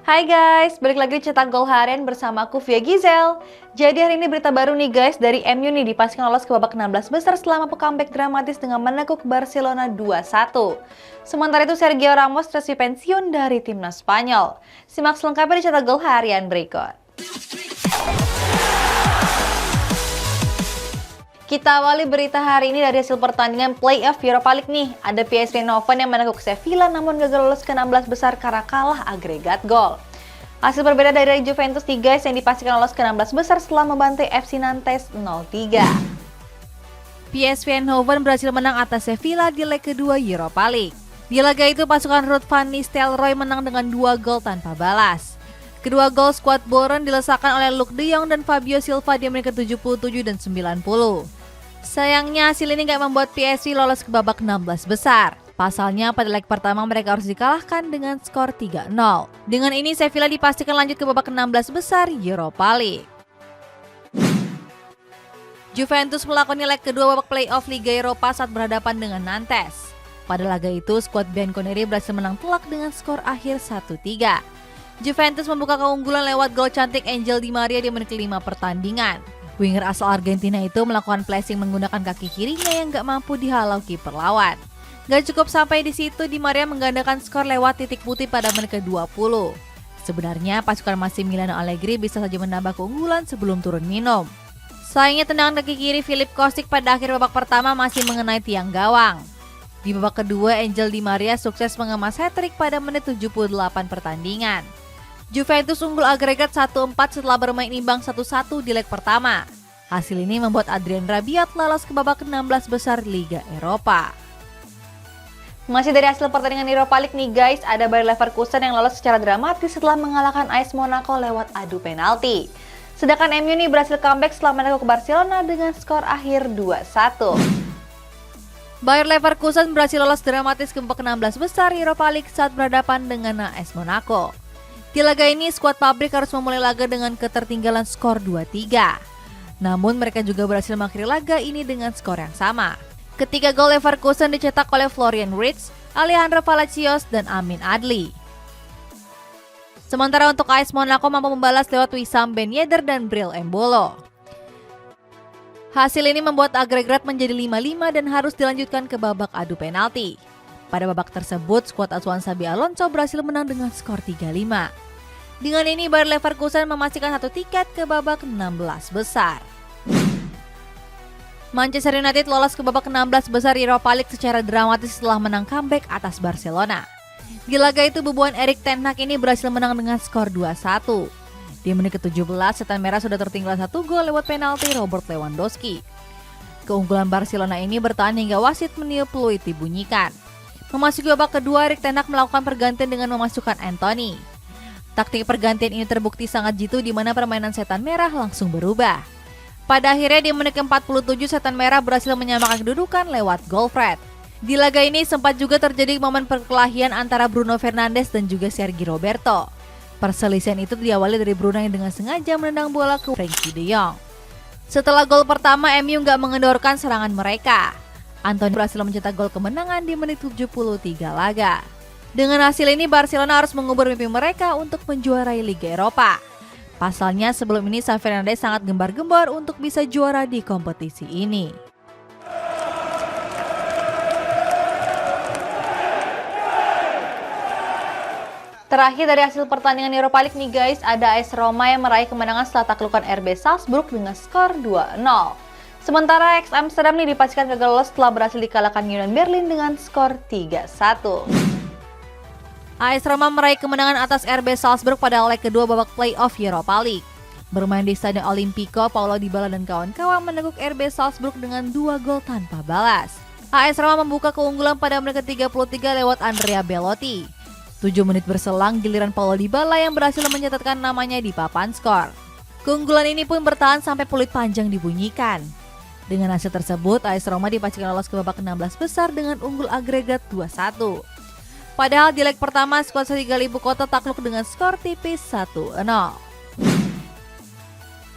Hai guys, balik lagi di Cetak Gol Harian bersama aku Via Gizel. Jadi hari ini berita baru nih guys, dari MU nih dipastikan lolos ke babak 16 besar setelah mampu comeback dramatis dengan menekuk Barcelona 2-1. Sementara itu Sergio Ramos resmi pensiun dari timnas Spanyol. Simak selengkapnya di Cetak Gol Harian berikut. Kita awali berita hari ini dari hasil pertandingan playoff Europa League nih. Ada PSV Eindhoven yang menekuk Sevilla namun gagal lolos ke 16 besar karena kalah agregat gol. Hasil berbeda dari Juventus nih guys yang dipastikan lolos ke 16 besar setelah membantai FC Nantes 0-3. PSV Eindhoven berhasil menang atas Sevilla di leg kedua Europa League. Di laga itu pasukan Ruud van Nistelrooy menang dengan 2 gol tanpa balas. Kedua gol skuad Boren dilesakan oleh Luuk de Jong dan Fabio Silva di menit ke-77 dan 90. Sayangnya hasil ini gak membuat PSV lolos ke babak 16 besar. Pasalnya pada leg pertama mereka harus dikalahkan dengan skor 3-0. Dengan ini Sevilla dipastikan lanjut ke babak 16 besar Europa League. Juventus melakoni leg kedua babak playoff Liga Eropa saat berhadapan dengan Nantes. Pada laga itu skuad Bianconeri berhasil menang telak dengan skor akhir 1-3. Juventus membuka keunggulan lewat gol cantik Angel Di Maria di menit ke-5 pertandingan. Winger asal Argentina itu melakukan flashing menggunakan kaki kirinya yang gak mampu dihalau kiper lawan. Gak cukup sampai di situ, Di Maria menggandakan skor lewat titik putih pada menit ke-20. Sebenarnya pasukan Massimiliano Allegri bisa saja menambah keunggulan sebelum turun minum. Sayangnya tendangan kaki kiri Filip Kostic pada akhir babak pertama masih mengenai tiang gawang. Di babak kedua, Angel Di Maria sukses mengemas hat-trick pada menit 78 pertandingan. Juventus unggul agregat 1-4 setelah bermain imbang 1-1 di leg pertama. Hasil ini membuat Adrien Rabiot lolos ke babak 16 besar Liga Eropa. Masih dari hasil pertandingan Europa League nih guys, ada Bayer Leverkusen yang lolos secara dramatis setelah mengalahkan AS Monaco lewat adu penalti. Sedangkan MU nih berhasil comeback setelah menekuk Barcelona dengan skor akhir 2-1. Bayer Leverkusen berhasil lolos dramatis ke babak 16 besar Europa League saat berhadapan dengan AS Monaco. Di laga ini, skuad pabrik harus memulai laga dengan ketertinggalan skor 2-3. Namun mereka juga berhasil mengakhiri laga ini dengan skor yang sama. Ketiga gol Leverkusen dicetak oleh Florian Wirtz, Alejandro Palacios, dan Amin Adli. Sementara untuk AS Monaco mampu membalas lewat Wissam Ben Yedder dan Bril Embolo. Hasil ini membuat agregat menjadi 5-5 dan harus dilanjutkan ke babak adu penalti. Pada babak tersebut, skuad asuhan Xabi Alonso berhasil menang dengan skor 3-5. Dengan ini, Bayer Leverkusen memastikan 1 tiket ke babak 16 besar. Manchester United lolos ke babak 16 besar Europa League secara dramatis setelah menang comeback atas Barcelona. Di laga itu, bubuhan Erik ten Hag ini berhasil menang dengan skor 2-1. Di menit ke-17, Setan Merah sudah tertinggal 1 gol lewat penalti Robert Lewandowski. Keunggulan Barcelona ini bertahan hingga wasit meniup peluit dibunyikan. Memasuki babak kedua, Erik ten Hag melakukan pergantian dengan memasukkan Anthony. Taktik pergantian ini terbukti sangat jitu di mana permainan Setan Merah langsung berubah. Pada akhirnya di menit ke-47 Setan Merah berhasil menyamakan kedudukan lewat gol Fred. Di laga ini sempat juga terjadi momen perkelahian antara Bruno Fernandes dan juga Sergi Roberto. Perselisihan itu diawali dari Bruno yang dengan sengaja menendang bola ke Frenkie de Jong. Setelah gol pertama, MU nggak mengendorkan serangan mereka. Anthony berhasil mencetak gol kemenangan di menit 73 laga. Dengan hasil ini, Barcelona harus mengubur mimpi mereka untuk menjuarai Liga Eropa. Pasalnya sebelum ini Xavi Hernandez sangat gembar-gembar untuk bisa juara di kompetisi ini. Terakhir dari hasil pertandingan Europa League nih guys, ada AS Roma yang meraih kemenangan setelah taklukan RB Salzburg dengan skor 2-0. Sementara Ajax Amsterdam nih dipastikan gagal lolos setelah berhasil dikalahkan Union Berlin dengan skor 3-1. AS Roma meraih kemenangan atas RB Salzburg pada leg kedua babak playoff Europa League. Bermain di Stadion Olimpico, Paulo Dybala dan kawan-kawan menekuk RB Salzburg dengan 2 gol tanpa balas. AS Roma membuka keunggulan pada menit ke-33 lewat Andrea Belotti. 7 menit berselang, giliran Paulo Dybala yang berhasil mencatatkan namanya di papan skor. Keunggulan ini pun bertahan sampai peluit panjang dibunyikan. Dengan hasil tersebut, AS Roma dipastikan lolos ke babak 16 besar dengan unggul agregat 2-1. Padahal di leg pertama, skuad Serigala Ibu Kota takluk dengan skor tipis 1-0.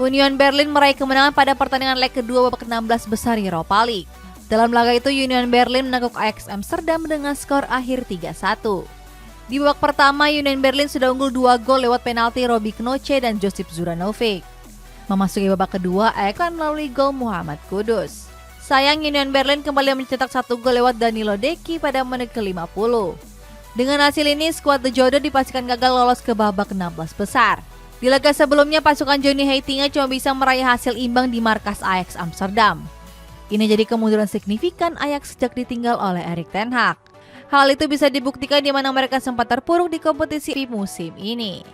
Union Berlin meraih kemenangan pada pertandingan leg kedua babak 16 besar Europa League. Dalam laga itu, Union Berlin menekuk Ajax Amsterdam dengan skor akhir 3-1. Di babak pertama, Union Berlin sudah unggul 2 gol lewat penalti Robi Knoche dan Josip Juranovic. Memasuki babak kedua, Ajax melalui gol Muhammad Kudus. Sayang, Union Berlin kembali mencetak 1 gol lewat Danilo Deki pada menit ke-50. Dengan hasil ini, skuad The Jodo dipastikan gagal lolos ke babak 16 besar. Di laga sebelumnya, pasukan Johnny Heitinga cuma bisa meraih hasil imbang di markas Ajax Amsterdam. Ini jadi kemunduran signifikan Ajax sejak ditinggal oleh Erik ten Hag. Hal itu bisa dibuktikan di mana mereka sempat terpuruk di kompetisi musim ini.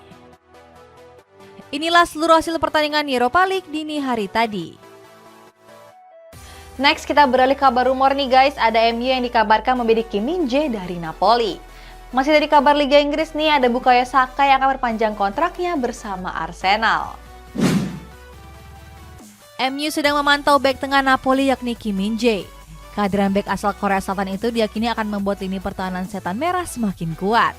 Inilah seluruh hasil pertandingan Europa League dini hari tadi. Next, kita beralih kabar rumor nih guys. Ada MU yang dikabarkan membidik Kim Min-jae dari Napoli. Masih dari kabar Liga Inggris nih, ada Bukayo Saka yang akan perpanjang kontraknya bersama Arsenal. MU sedang memantau bek tengah Napoli yakni Kim Min-jae. Kehadiran bek asal Korea Selatan itu diyakini akan membuat lini pertahanan setan merah semakin kuat.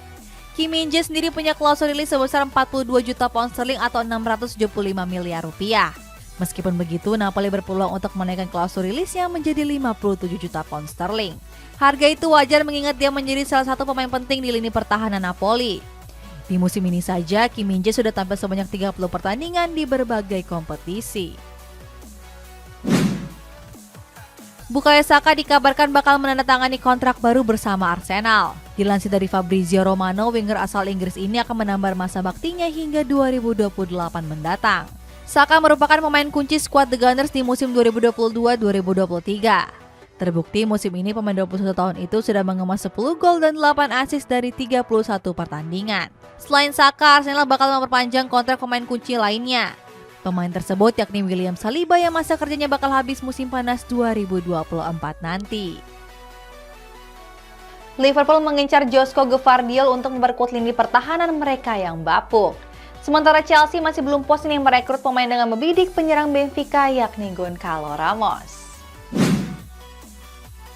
Kim Min-jae sendiri punya klausul rilis sebesar 42 juta pound sterling atau 675 miliar rupiah. Meskipun begitu, Napoli berpeluang untuk menaikkan klausul rilisnya menjadi 57 juta pound sterling. Harga itu wajar mengingat dia menjadi salah satu pemain penting di lini pertahanan Napoli. Di musim ini saja, Kim Min-jae sudah tampil sebanyak 30 pertandingan di berbagai kompetisi. Bukayo Saka dikabarkan bakal menandatangani kontrak baru bersama Arsenal. Dilansir dari Fabrizio Romano, winger asal Inggris ini akan menambah masa baktinya hingga 2028 mendatang. Saka merupakan pemain kunci skuad The Gunners di musim 2022-2023. Terbukti musim ini pemain 21 tahun itu sudah mengemas 10 gol dan 8 assist dari 31 pertandingan. Selain Saka, Arsenal bakal memperpanjang kontrak pemain kunci lainnya. Pemain tersebut yakni William Saliba yang masa kerjanya bakal habis musim panas 2024 nanti. Liverpool mengincar Josko Gvardiol untuk memperkuat lini pertahanan mereka yang bapuk. Sementara Chelsea masih belum puas nih merekrut pemain dengan membidik penyerang Benfica yakni Gonçalo Ramos.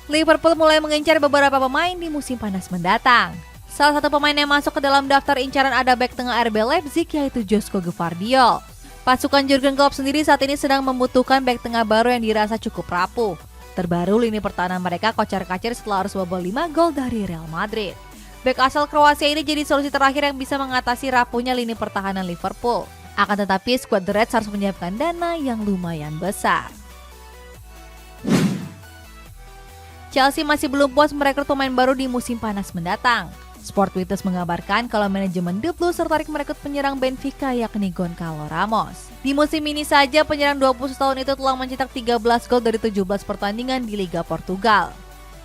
Liverpool mulai mengincar beberapa pemain di musim panas mendatang. Salah satu pemain yang masuk ke dalam daftar incaran ada bek tengah RB Leipzig yaitu Josko Gvardiol. Pasukan Jurgen Klopp sendiri saat ini sedang membutuhkan bek tengah baru yang dirasa cukup rapuh. Terbaru lini pertahanan mereka kocar-kacir setelah harus bobol 5 gol dari Real Madrid. Bek asal Kroasia ini jadi solusi terakhir yang bisa mengatasi rapuhnya lini pertahanan Liverpool. Akan tetapi skuad The Reds harus menyiapkan dana yang lumayan besar. Chelsea masih belum puas merekrut pemain baru di musim panas mendatang. Sport Witness mengabarkan kalau manajemen The Blues tertarik merekrut penyerang Benfica yakni Gonçalo Ramos. Di musim ini saja penyerang 21 tahun itu telah mencetak 13 gol dari 17 pertandingan di Liga Portugal.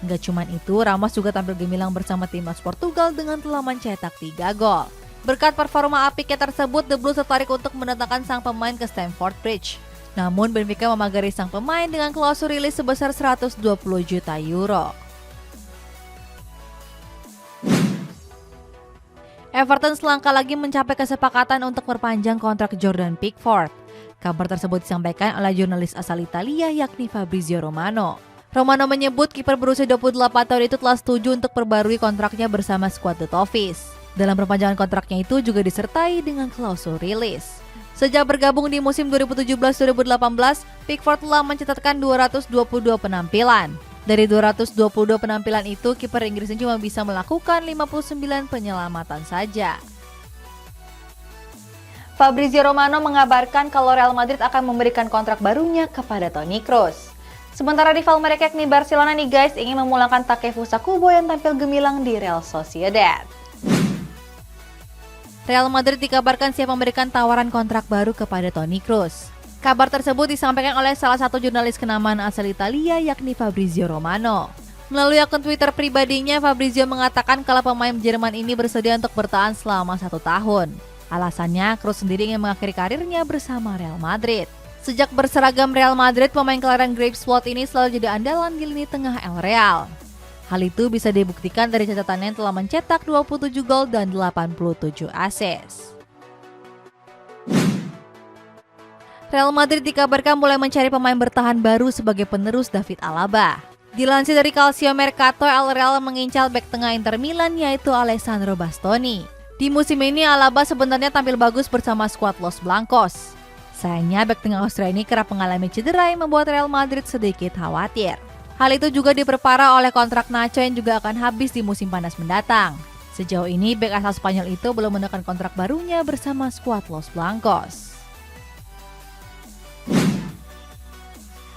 Nggak cuma itu, Ramos juga tampil gemilang bersama timnas Portugal dengan telah mencetak 3 gol. Berkat performa apiknya tersebut, The Blues tertarik untuk mendatangkan sang pemain ke Stamford Bridge. Namun Benfica memagari sang pemain dengan klausul rilis sebesar 120 juta euro. Everton selangkah lagi mencapai kesepakatan untuk memperpanjang kontrak Jordan Pickford. Kabar tersebut disampaikan oleh jurnalis asal Italia yakni Fabrizio Romano. Romano menyebut kiper berusia 28 tahun itu telah setuju untuk perbarui kontraknya bersama skuad The Toffees. Dalam perpanjangan kontraknya itu juga disertai dengan klausul rilis. Sejak bergabung di musim 2017-2018, Pickford telah mencatatkan 222 penampilan. Dari 222 penampilan itu, kiper Inggris cuma bisa melakukan 59 penyelamatan saja. Fabrizio Romano mengabarkan kalau Real Madrid akan memberikan kontrak barunya kepada Toni Kroos. Sementara rival mereka yakni Barcelona nih guys ingin memulangkan Takefusa Kubo yang tampil gemilang di Real Sociedad. Real Madrid dikabarkan siap memberikan tawaran kontrak baru kepada Toni Kroos. Kabar tersebut disampaikan oleh salah satu jurnalis kenamaan asal Italia yakni Fabrizio Romano. Melalui akun Twitter pribadinya, Fabrizio mengatakan kalau pemain Jerman ini bersedia untuk bertahan selama 1 tahun. Alasannya, Kroos sendiri ingin mengakhiri karirnya bersama Real Madrid. Sejak berseragam Real Madrid, pemain kelahiran Greifswald ini selalu jadi andalan di lini tengah El Real. Hal itu bisa dibuktikan dari catatannya yang telah mencetak 27 gol dan 87 assist. Real Madrid dikabarkan mulai mencari pemain bertahan baru sebagai penerus David Alaba. Dilansir dari Calcio Mercato, El Real mengincar bek tengah Inter Milan yaitu Alessandro Bastoni. Di musim ini Alaba sebenarnya tampil bagus bersama skuad Los Blancos. Sayangnya bek tengah Austria ini kerap mengalami cedera yang membuat Real Madrid sedikit khawatir. Hal itu juga diperparah oleh kontrak Nacho yang juga akan habis di musim panas mendatang. Sejauh ini, bek asal Spanyol itu belum menekan kontrak barunya bersama skuad Los Blancos.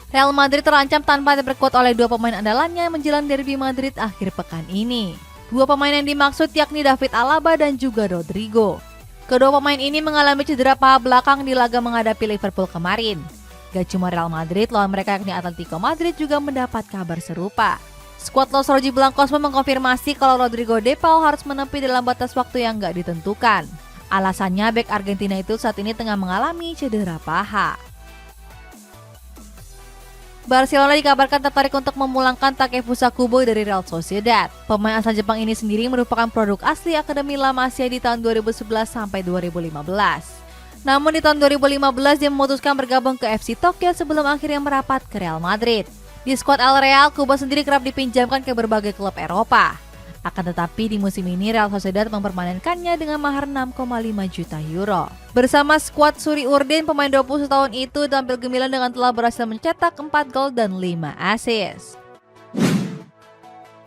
Real Madrid terancam tanpa diperkuat oleh dua pemain andalannya menjelang derby Madrid akhir pekan ini. Dua pemain yang dimaksud yakni David Alaba dan juga Rodrigo. Kedua pemain ini mengalami cedera paha belakang di laga menghadapi Liverpool kemarin. Gak cuma Real Madrid, lawan mereka yakni Atletico Madrid juga mendapat kabar serupa. Skuad Los Rojiblancos pun mengkonfirmasi kalau Rodrigo De Paul harus menepi dalam batas waktu yang gak ditentukan. Alasannya bek Argentina itu saat ini tengah mengalami cedera paha. Barcelona dikabarkan tertarik untuk memulangkan Takefusa Kubo dari Real Sociedad. Pemain asal Jepang ini sendiri merupakan produk asli Akademi La Masia di tahun 2011 sampai 2015. Namun di tahun 2015 dia memutuskan bergabung ke FC Tokyo sebelum akhirnya merapat ke Real Madrid. Di skuad Al Real, Kubo sendiri kerap dipinjamkan ke berbagai klub Eropa. Akan tetapi di musim ini Real Sociedad mempermanenkannya dengan mahar 6,5 juta euro. Bersama skuad Suri Urdin, pemain 21 tahun itu tampil gemilang dengan telah berhasil mencetak 4 gol dan 5 assist.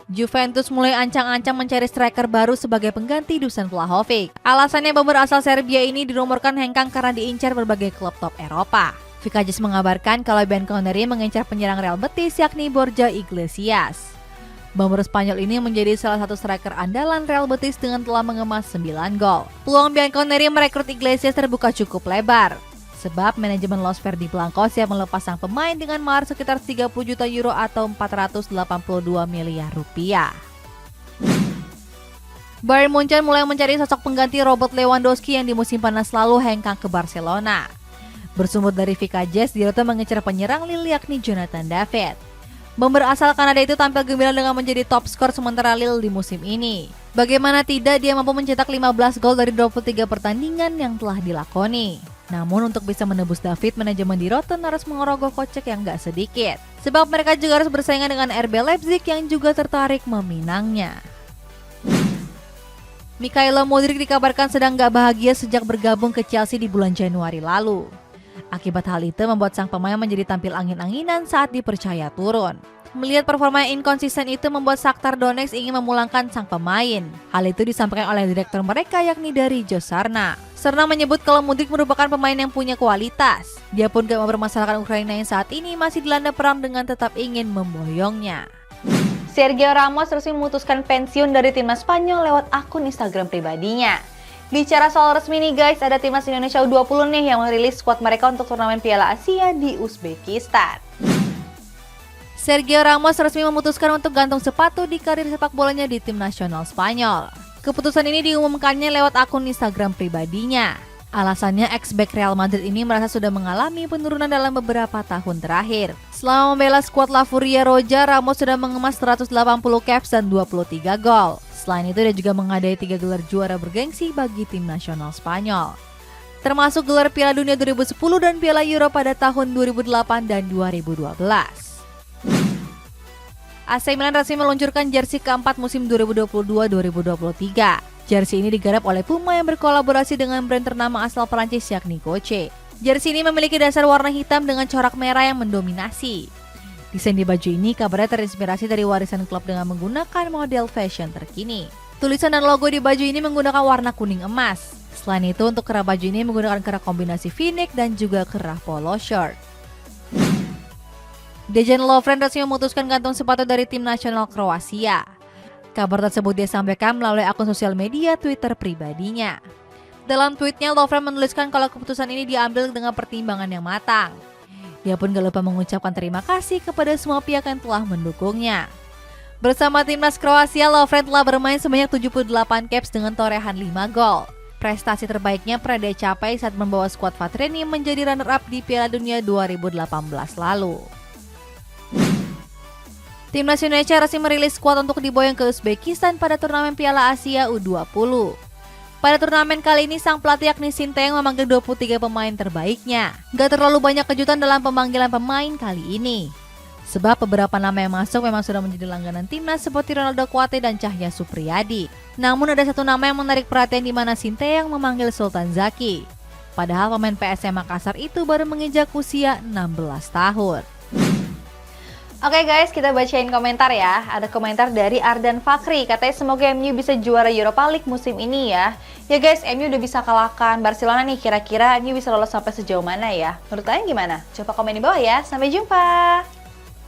Juventus mulai ancang-ancang mencari striker baru sebagai pengganti Dusan Vlahovic. Alasannya bomber asal Serbia ini dirumorkan hengkang karena diincar berbagai klub top Eropa. Vikajas mengabarkan kalau Bianconeri mengincar penyerang Real Betis yakni Borja Iglesias. Bomber Spanyol ini menjadi salah satu striker andalan Real Betis dengan telah mengemas 9 gol. Peluang Bianconeri merekrut Iglesias terbuka cukup lebar. Sebab manajemen Los Verdiblancos siap melepas sang pemain dengan mahar sekitar 30 juta euro atau 482 miliar rupiah. Bayern Munchen mulai mencari sosok pengganti Robert Lewandowski yang di musim panas lalu hengkang ke Barcelona. Bersumber dari Vikajas, Diroto mengincar penyerang Lille yakni Jonathan David. Bomber asal Kanada itu tampil gemilang dengan menjadi top skor sementara Lille di musim ini. Bagaimana tidak, dia mampu mencetak 15 gol dari 23 pertandingan yang telah dilakoni. Namun untuk bisa menebus David, manajemen Diroto harus mengerogoh kocek yang gak sedikit. Sebab mereka juga harus bersaingan dengan RB Leipzig yang juga tertarik meminangnya. Mikhailo Mudryk dikabarkan sedang gak bahagia sejak bergabung ke Chelsea di bulan Januari lalu. Akibat hal itu membuat sang pemain menjadi tampil angin-anginan saat dipercaya turun. Melihat performa yang inkonsisten itu membuat Shakhtar Donetsk ingin memulangkan sang pemain. Hal itu disampaikan oleh direktur mereka yakni dari Joe Sarna. Sarna menyebut kalau Mudryk merupakan pemain yang punya kualitas. Dia pun gak mempermasalahkan Ukraina yang saat ini masih dilanda perang dengan tetap ingin memboyongnya. Sergio Ramos resmi memutuskan pensiun dari timnas Spanyol lewat akun Instagram pribadinya. Bicara soal resmi nih guys, ada timnas Indonesia U20 nih yang merilis skuad mereka untuk turnamen Piala Asia di Uzbekistan. Sergio Ramos resmi memutuskan untuk gantung sepatu di karir sepak bolanya di tim nasional Spanyol. Keputusan ini diumumkannya lewat akun Instagram pribadinya. Alasannya ex-back Real Madrid ini merasa sudah mengalami penurunan dalam beberapa tahun terakhir. Selama membela skuad La Furia Roja, Ramos sudah mengemas 180 caps dan 23 gol. Selain itu, dia juga menghadiri 3 gelar juara bergengsi bagi tim nasional Spanyol. Termasuk gelar Piala Dunia 2010 dan Piala Euro pada tahun 2008 dan 2012. AC Milan resmi meluncurkan jersey keempat musim 2022-2023. Jersey ini digarap oleh Puma yang berkolaborasi dengan brand ternama asal Perancis yakni Coche. Jersey ini memiliki dasar warna hitam dengan corak merah yang mendominasi. Desain di baju ini kabarnya terinspirasi dari warisan klub dengan menggunakan model fashion terkini. Tulisan dan logo di baju ini menggunakan warna kuning emas. Selain itu, untuk kerah baju ini menggunakan kerah kombinasi v-neck dan juga kerah polo shirt. Dejan Lovren resmi memutuskan gantung sepatu dari tim nasional Kroasia. Kabar tersebut dia sampaikan melalui akun sosial media Twitter pribadinya. Dalam tweetnya, Lovren menuliskan kalau keputusan ini diambil dengan pertimbangan yang matang. Dia pun gak lupa mengucapkan terima kasih kepada semua pihak yang telah mendukungnya. Bersama timnas Kroasia, Lovren telah bermain sebanyak 78 caps dengan torehan 5 gol. Prestasi terbaiknya pernah dia capai saat membawa skuad Vatreni menjadi runner-up di Piala Dunia 2018 lalu. Timnas Indonesia resmi merilis skuad untuk diboyong ke Uzbekistan pada turnamen Piala Asia U20. Pada turnamen kali ini, sang pelatih yakni Sinteyong memanggil 23 pemain terbaiknya. Gak terlalu banyak kejutan dalam pemanggilan pemain kali ini. Sebab beberapa nama yang masuk memang sudah menjadi langganan timnas seperti Ronaldo Kuate dan Cahya Supriyadi. Namun ada satu nama yang menarik perhatian di mana Sinteyong memanggil Sultan Zaki. Padahal pemain PSM Makassar itu baru menginjak usia 16 tahun. Oke guys, kita bacain komentar ya. Ada komentar dari Ardan Fakri, katanya semoga MU bisa juara Europa League musim ini ya. Ya guys, MU udah bisa kalahkan Barcelona nih, kira-kira MU bisa lolos sampai sejauh mana ya? Menurut kalian gimana? Coba komen di bawah ya. Sampai jumpa!